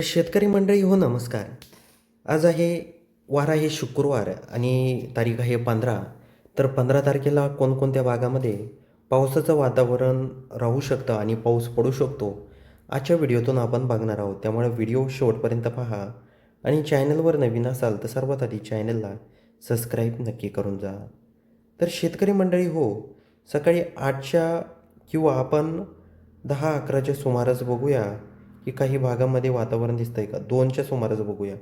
शेतकरी मंडळी हो नमस्कार. आज वार आहे शुक्रवार आणि तारीख आहे 15. तर 15 तारखेला कोणकोणत्या भागामध्ये पावसाचं वातावरण राहू शकतं आणि पाऊस पडू शकतो, आजच्या व्हिडिओतून आपण बघणार आहोत. त्यामुळे व्हिडिओ शेवटपर्यंत पहा आणि चॅनलवर नवीन असाल तर सर्वात आधी चॅनलला सबस्क्राईब नक्की करून जा. तर शेतकरी मंडळी हो, सकाळी 8च्या किंवा आपण 10-11च्या सुमारास बघूया की काही भागामध्ये वातावरण दिसतंय का. 2च्या सुमारास बघूया.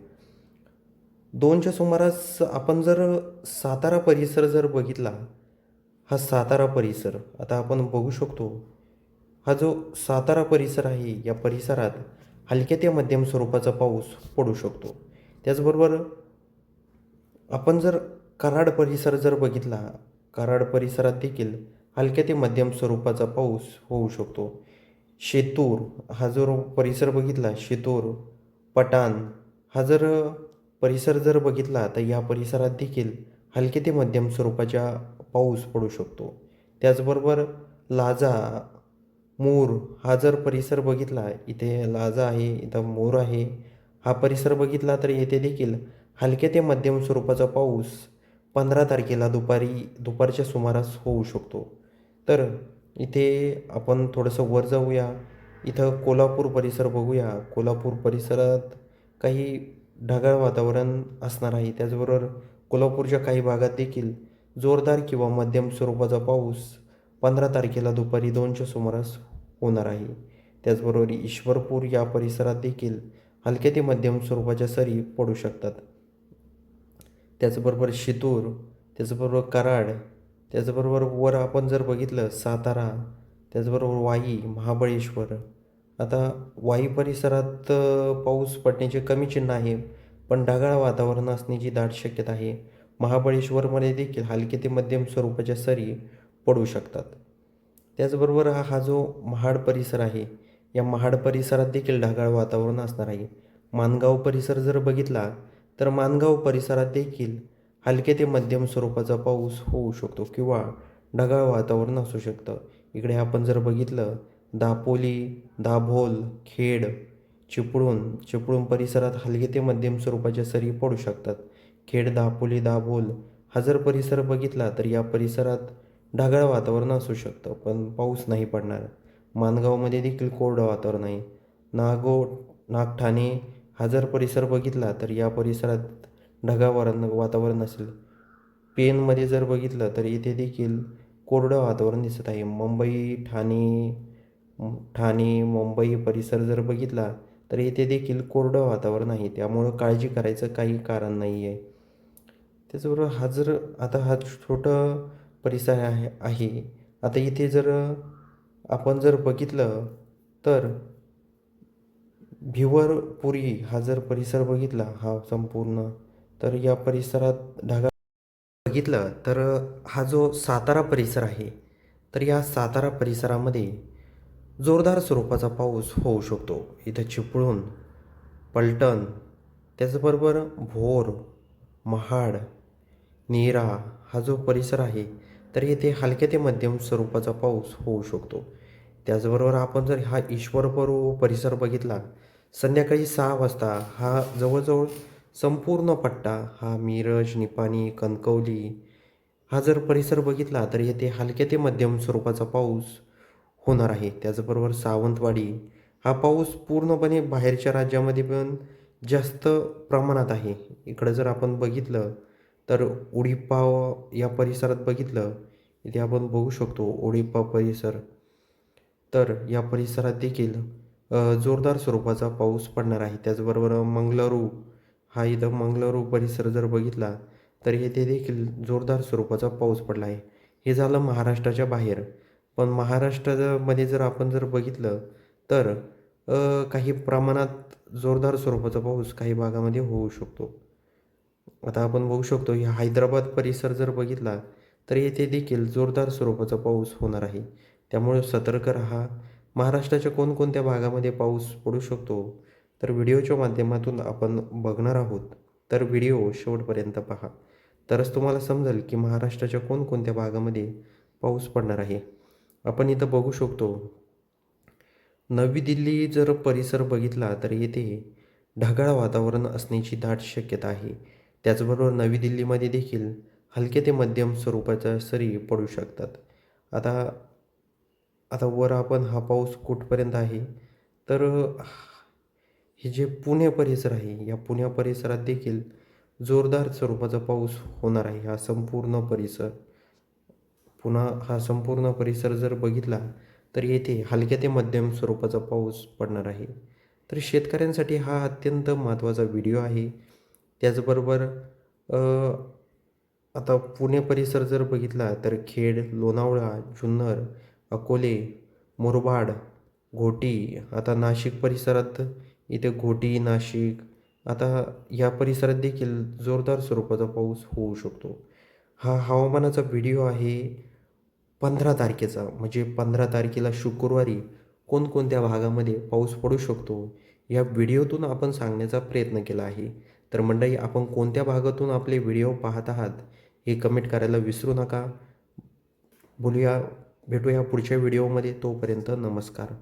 2च्या सुमारास आपण जर सातारा परिसर जर बघितला, हा सातारा परिसर आता आपण बघू शकतो. हा जो सातारा परिसर आहे, या परिसरात हलक्या ते मध्यम स्वरूपाचा पाऊस पडू शकतो. त्याचबरोबर आपण जर कराड परिसर जर बघितला, कराड परिसरात देखील हलक्या ते मध्यम स्वरूपाचा पाऊस होऊ शकतो. शेतूर हा जो परिसर बघितला, शेतूर, पटाण हा जर परिसर जर बघितला तर या परिसरात देखील हलके ते मध्यम स्वरूपाचा पाऊस पडू शकतो. त्याचबरोबर लाजा, मूर हा जर परिसर बघितला, इथे लाजा आहे, इथं मूर आहे, हा परिसर बघितला तर येथे देखील हलके ते मध्यम स्वरूपाचा पाऊस 15 तारखेला दुपारच्या सुमारास होऊ शकतो. तर इथे आपण थोडंसं वर जाऊया. इथं कोल्हापूर परिसर बघूया. कोल्हापूर परिसरात काही ढगाळ वातावरण असणार आहे. त्याचबरोबर कोल्हापूरच्या काही भागात देखील जोरदार किंवा मध्यम स्वरूपाचा पाऊस 15 तारखेला दुपारी 2च्या सुमारास होणार आहे. त्याचबरोबर ईश्वरपूर या परिसरात देखील हलक्या ते मध्यम स्वरूपाच्या सरी पडू शकतात. त्याचबरोबर शितूर, त्याचबरोबर कराड, त्याचबरोबर वर आपण जर बघितलं सातारा, त्याचबरोबर वाई, महाबळेश्वर. आता वाई परिसरात पाऊस पडण्याचे कमी चिन्ह आहे, पण ढगाळ वातावरण असण्याची दाट शक्यता आहे. महाबळेश्वरमध्ये देखील हलके ते मध्यम स्वरूपाच्या सरी पडू शकतात. त्याचबरोबर हा जो महाड परिसर आहे, या महाड परिसरात देखील ढगाळ वातावरण असणार आहे. माणगाव परिसर जर बघितला तर माणगाव परिसरात देखील हलके ते मध्यम स्वरूपाचा पाऊस होऊ शकतो किंवा ढगाळ वातावरण असू शकतं. इकडे आपण जर बघितलं दापोली, दाभोल, खेड, चिपळूण परिसरात हलके ते मध्यम स्वरूपाच्या सरी पडू शकतात. खेड, दापोली, दाभोल हा जर परिसर बघितला तर या परिसरात ढगाळ वातावरण असू शकतं, पण पाऊस नाही पडणार. माणगावमध्ये देखील कोरडं वातावरण आहे. नागठाणे हा जर परिसर बघितला तर या परिसरात ढगाळ वातावरण असेल. पेनमध्ये जर बघितलं तर इथे देखील कोरडं वातावरण दिसत आहे. ठाणे, मुंबई परिसर जर बघितला तर इथे देखील कोरडं वातावरण आहे. त्यामुळं काळजी करायचं काही कारण नाही आहे. त्याचबरोबर हा छोटा परिसर आहे. आता इथे जर आपण जर बघितलं तर भिवरपुरी हा जर परिसर बघितला हा संपूर्ण, तर या परिसरात ढगाळ बघितलं तर हा जो सातारा परिसर आहे, तर या सातारा परिसरामध्ये जोरदार स्वरूपाचा पाऊस होऊ शकतो. इथं चिपळूण, पलटण, त्याचबरोबर भोर, महाड, नीरा हा जो परिसर आहे, तर येथे हलक्या ते मध्यम स्वरूपाचा पाऊस होऊ शकतो. त्याचबरोबर आपण जर हा ईश्वरपूर परिसर बघितला, संध्याकाळी 6 वाजता हा जवळजवळ संपूर्ण पट्टा हा मिरज, निपाणी, कणकवली हा जर परिसर बघितला तर येथे हलक्या ते मध्यम स्वरूपाचा पाऊस होणार आहे. त्याचबरोबर सावंतवाडी हा पाऊस पूर्णपणे बाहेरच्या राज्यामध्ये पण जास्त प्रमाणात आहे. इकडं जर आपण बघितलं तर उडिप्पा या परिसरात बघितलं, इथे आपण बघू शकतो उडिप्पा परिसर. तर या परिसरात देखील जोरदार स्वरूपाचा पाऊस पडणार आहे. त्याचबरोबर इथं मंगळुरू परिसर जर बघितला तर येथे देखील जोरदार स्वरूपाचा पाऊस पडला आहे. हे झालं महाराष्ट्राच्या बाहेर. पण महाराष्ट्रामध्ये जर आपण जर बघितलं तर काही प्रमाणात जोरदार स्वरूपाचा पाऊस काही भागामध्ये होऊ शकतो. आता आपण बघू शकतो ही हैदराबाद परिसर जर बघितला तर येथे देखील जोरदार स्वरूपाचा पाऊस होणार आहे. त्यामुळे सतर्क राहा. महाराष्ट्राच्या कोणकोणत्या भागामध्ये पाऊस पडू शकतो, तर व्हिडिओच्या माध्यमातून आपण बघणार आहोत. तर व्हिडिओ शेवटपर्यंत पहा, तरच तुम्हाला समजेल की महाराष्ट्राच्या कोणकोणत्या भागामध्ये पाऊस पडणार आहे. आपण इथं बघू शकतो नवी दिल्ली जर परिसर बघितला तर येथे ढगाळ वातावरण असण्याची दाट शक्यता आहे. त्याचबरोबर नवी दिल्लीमध्ये देखील हलके ते मध्यम स्वरूपाच्या सरी पडू शकतात. आता आता वर आपण हा पाऊस कुठपर्यंत आहे, तर हे जे पुणे परिसर आहे, या पुणे परिसरात देखील जोरदार स्वरूपाचा पाऊस होणार आहे. हा संपूर्ण परिसर जर बघितला, तर येथे हलक्या ते मध्यम स्वरूपाचा पाऊस पडणार आहे. तर शेतकऱ्यांसाठी हा अत्यंत महत्त्वाचा व्हिडिओ आहे. त्याचबरोबर अ, आता पुणे परिसर जर बघितला, तर खेड, लोणावळा, जुन्नर, अकोले, मुरबाड, घोटी, आता नाशिक परिसरात इथे घोटी, नाशिक, आता या परिसरात देखील जोरदार स्वरूपाचा पाऊस होऊ शकतो. हा हवामानाचा व्हिडिओ आहे 15 तारखेचा, म्हणजे 15 तारखेला शुक्रवारी कोणकोणत्या भागामध्ये पाऊस पडू शकतो, या व्हिडिओतून आपण सांगण्याचा प्रयत्न केला आहे. तर मंडळी, आपण कोणत्या भागातून आपले व्हिडिओ पाहत आहात, हे कमेंट करायला विसरू नका. बोलूया, भेटूया पुढच्या व्हिडिओमध्ये. तोपर्यंत नमस्कार.